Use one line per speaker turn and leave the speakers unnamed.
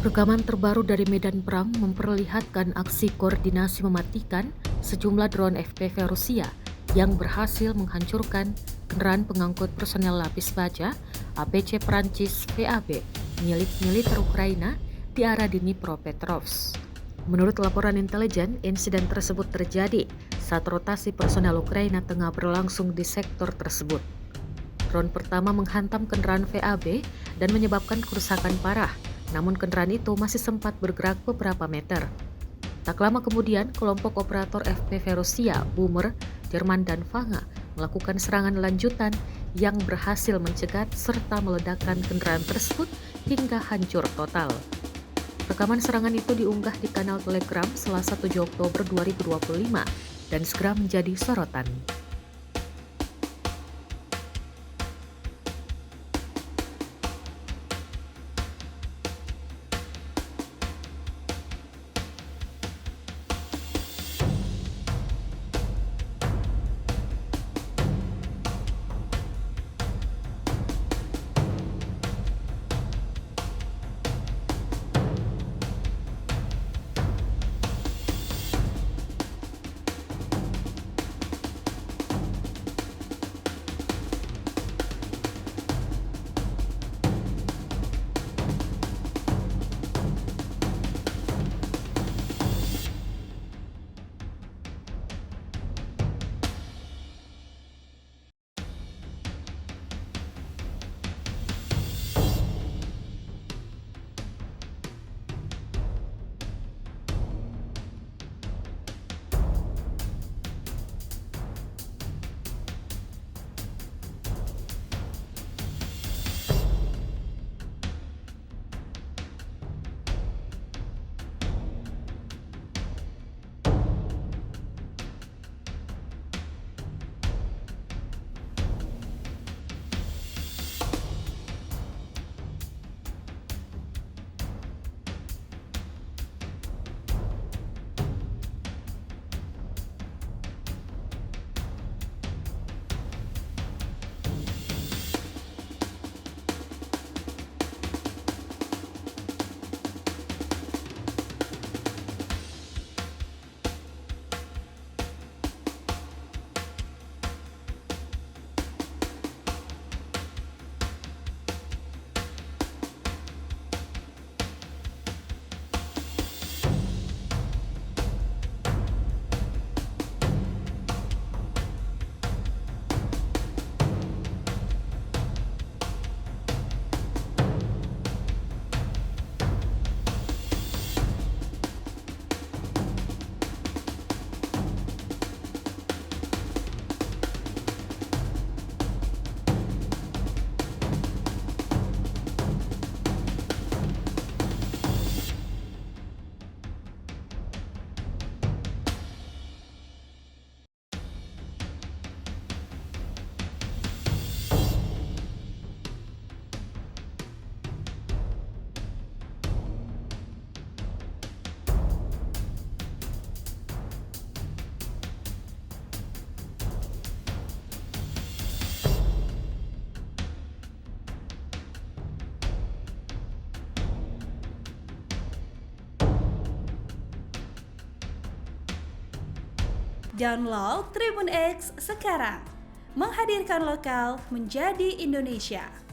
Rekaman terbaru dari medan perang memperlihatkan aksi koordinasi mematikan sejumlah drone FPV Rusia yang berhasil menghancurkan kendaraan pengangkut personel lapis baja APC Prancis VAB milik militer Ukraina di arah Dnipropetrovsk. Menurut laporan intelijen, insiden tersebut terjadi saat rotasi personel Ukraina tengah berlangsung di sektor tersebut. Drone pertama menghantam kendaraan VAB dan menyebabkan kerusakan parah, namun kendaraan itu masih sempat bergerak beberapa meter. Tak lama kemudian, kelompok operator FPV Rusia, Boomer, Jerman, dan Fanga melakukan serangan lanjutan yang berhasil mencegat serta meledakkan kendaraan tersebut hingga hancur total. Rekaman serangan itu diunggah di kanal Telegram Selasa 7 Oktober 2025 dan segera menjadi sorotan.
Download Tribun X sekarang, menghadirkan lokal menjadi Indonesia.